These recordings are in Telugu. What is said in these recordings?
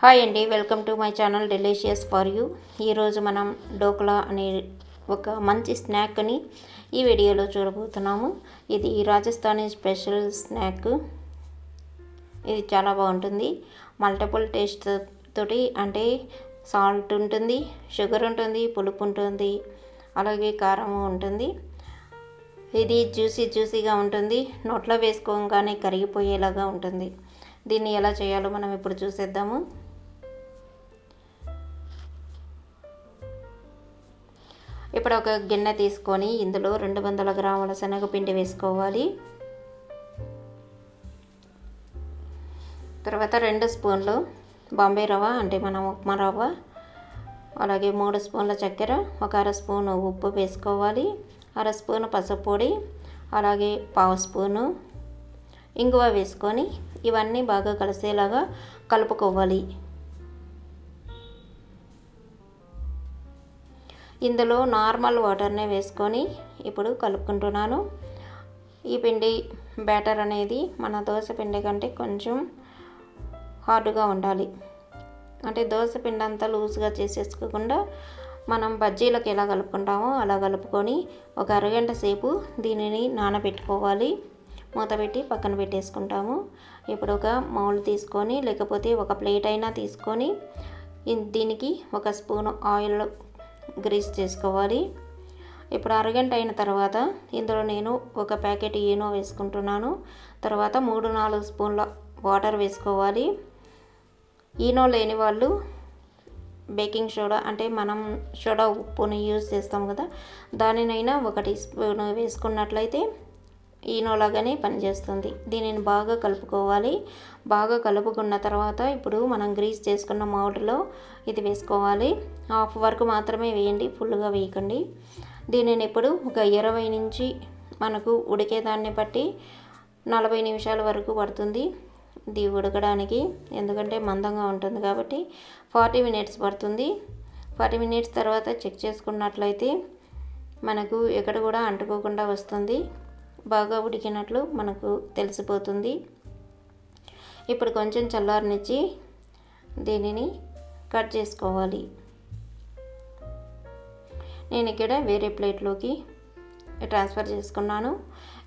హాయ్ అండి, welcome to my channel delicious for you. ఈరోజు మనం డోక్లా అనే ఒక మంచి స్నాక్ని ఈ వీడియోలో చూడబోతున్నాము. ఇది రాజస్థానీ స్పెషల్ స్నాక్. ఇది చాలా బాగుంటుంది. మల్టిపుల్ టేస్ట్ తోటి, అంటే సాల్ట్ ఉంటుంది, షుగర్ ఉంటుంది, పులుపు ఉంటుంది, అలాగే కారం ఉంటుంది. ఇది జ్యూసీగా ఉంటుంది. నోట్లో వేసుకోగానే కరిగిపోయేలాగా ఉంటుంది. దీన్ని ఎలా చేయాలో మనం ఇప్పుడు చూసేద్దాము. ఇప్పుడు ఒక గిన్నె తీసుకొని ఇందులో 200 గ్రాముల శనగపిండి వేసుకోవాలి. తర్వాత 2 స్పూన్లు బాంబే రవ్వ, అంటే మనం ఉప్మా రవ్వ, అలాగే 3 స్పూన్ల చక్కెర, 1/2 స్పూను ఉప్పు వేసుకోవాలి, 1/2 స్పూను పసుపు పొడి, అలాగే 1/2 స్పూను ఇంగువ వేసుకొని ఇవన్నీ బాగా కలిసేలాగా కలుపుకోవాలి. ఇందులో నార్మల్ వాటర్నే వేసుకొని ఇప్పుడు కలుపుకుంటున్నాను. ఈ పిండి బ్యాటర్ అనేది మన దోశ పిండి కంటే కొంచెం హార్డ్గా ఉండాలి. అంటే దోశ పిండి అంతా లూజ్గా చేసేసుకోకుండా మనం బజ్జీలకు ఎలా కలుపుకుంటామో అలా కలుపుకొని ఒక అరగంట సేపు దీనిని నానబెట్టుకోవాలి. మూత పెట్టి పక్కన పెట్టేసుకుంటాము. ఇప్పుడు ఒక మౌల్డ్ తీసుకొని, లేకపోతే ఒక ప్లేట్ అయినా తీసుకొని దీనికి 1 స్పూను ఆయిల్ గ్రీస్ చేసుకోవాలి. ఇప్పుడు అరగంట అయిన తర్వాత ఇందులో నేను ఒక ప్యాకెట్ ఈనో వేసుకుంటున్నాను. తర్వాత 3-4 స్పూన్ల వాటర్ వేసుకోవాలి. ఈనో లేని వాళ్ళు బేకింగ్ సోడా, అంటే మనం సోడా ఉప్పుని యూజ్ చేస్తాం కదా, దానినైనా 1 టీ స్పూన్ వేసుకున్నట్లయితే ఈనోలాగానే పనిచేస్తుంది. దీనిని బాగా కలుపుకోవాలి. బాగా కలుపుకున్న తర్వాత ఇప్పుడు మనం గ్రీస్ చేసుకున్న మౌల్డ్లో ఇది వేసుకోవాలి. హాఫ్ వరకు మాత్రమే వేయండి, ఫుల్గా వేయకండి. దీనిని ఇప్పుడు ఒక 20 నుంచి మనకు ఉడికేదాన్ని బట్టి 40 నిమిషాల వరకు పడుతుంది ఇది ఉడకడానికి. ఎందుకంటే మందంగా ఉంటుంది కాబట్టి 40 మినిట్స్ పడుతుంది. 40 మినిట్స్ తర్వాత చెక్ చేసుకున్నట్లయితే మనకు ఎక్కడ కూడా అంటుకోకుండా వస్తుంది. బాగా ఉడికినట్లు మనకు తెలిసిపోతుంది. ఇప్పుడు కొంచెం చల్లారనిచ్చి దీనిని కట్ చేసుకోవాలి. నేను ఇక్కడ వేరే ప్లేట్లోకి ట్రాన్స్ఫర్ చేసుకున్నాను.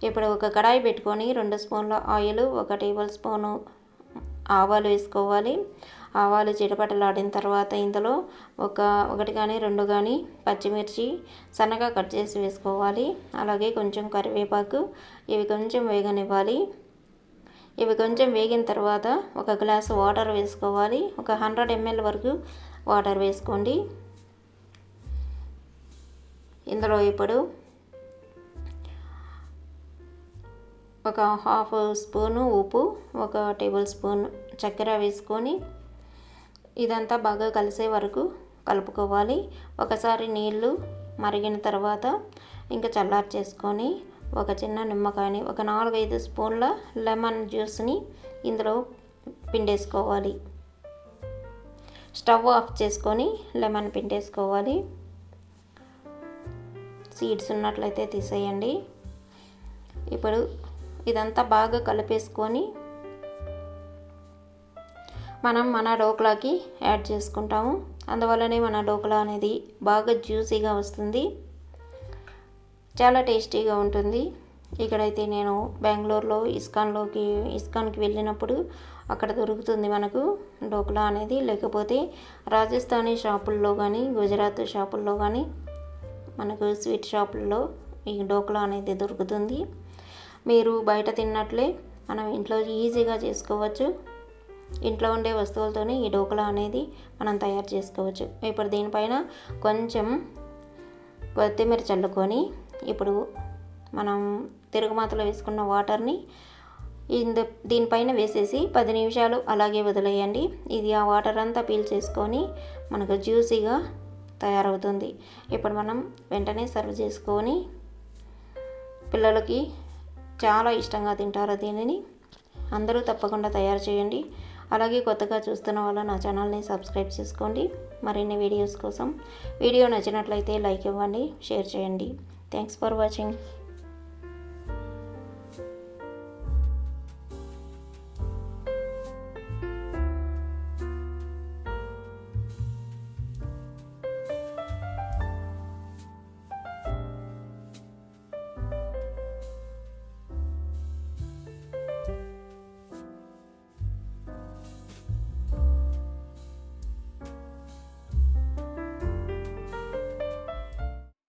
ఇప్పుడు ఒక కడాయి పెట్టుకొని 2 స్పూన్ల ఆయిల్, 1 టేబుల్ స్పూను ఆవాలు వేసుకోవాలి. ఆవాలు చిటపటలాడిన తర్వాత ఇందులో ఒకటి కానీ 2 కానీ పచ్చిమిర్చి సన్నగా కట్ చేసి వేసుకోవాలి. అలాగే కొంచెం కరివేపాకు. ఇవి కొంచెం వేగనివ్వాలి. ఇవి కొంచెం వేగిన తర్వాత 1 గ్లాసు వాటర్ వేసుకోవాలి. ఒక 100 ml వరకు వాటర్ వేసుకోండి. ఇందులో ఇప్పుడు ఒక హాఫ్ స్పూను ఉప్పు, 1 టేబుల్ స్పూన్ చక్కెర వేసుకొని ఇదంతా బాగా కలిసే వరకు కలుపుకోవాలి. ఒకసారి నీళ్ళు మరిగిన తర్వాత ఇంకా చల్లారి చేసుకొని ఒక చిన్న నిమ్మకాయని, ఒక 4-5 స్పూన్ల లెమన్ జ్యూస్ని ఇందులో పిండేసుకోవాలి. స్టవ్ ఆఫ్ చేసుకొని లెమన్ పిండేసుకోవాలి. సీడ్స్ ఉన్నట్లయితే తీసేయండి. ఇప్పుడు ఇదంతా బాగా కలిపేసుకొని మనం మన డోక్లాకి యాడ్ చేసుకుంటాము. అందువల్లనే మన డోక్లా అనేది బాగా జ్యూసీగా వస్తుంది, చాలా టేస్టీగా ఉంటుంది. ఇక్కడైతే నేను బెంగళూరులో ఇస్కాన్కి వెళ్ళినప్పుడు అక్కడ దొరుకుతుంది మనకు డోక్లా అనేది. లేకపోతే రాజస్థానీ షాపుల్లో కానీ, గుజరాత్ షాపుల్లో కానీ, మనకు స్వీట్ షాపుల్లో ఈ డోక్లా అనేది దొరుకుతుంది. మీరు బయట తిన్నట్లే మనం ఇంట్లో ఈజీగా చేసుకోవచ్చు. ఇంట్లో ఉండే వస్తువులతోనే ఈ డోక్లా అనేది మనం తయారు చేసుకోవచ్చు. ఇప్పుడు దీనిపైన కొంచెం కొత్తిమీర చల్లుకొని ఇప్పుడు మనం తిరుగుమాతలో వేసుకున్న వాటర్ని దీనిపైన వేసేసి 10 నిమిషాలు అలాగే వదిలేయండి. ఇది ఆ వాటర్ అంతా పీల్చేసుకొని మనకు జ్యూసీగా తయారవుతుంది. ఇప్పుడు మనం వెంటనే సర్వ్ చేసుకొని పిల్లలకి చాలా ఇష్టంగా తింటారు దీనిని. అందరూ తప్పకుండా తయారు చేయండి. అలాగే కొత్తగా చూస్తున్న వాళ్ళు నా ఛానల్ని సబ్స్క్రైబ్ చేసుకోండి. మరిన్ని వీడియోస్ కోసం వీడియో నచ్చినట్లయితే లైక్ ఇవ్వండి, షేర్ చేయండి. Thanks for watching.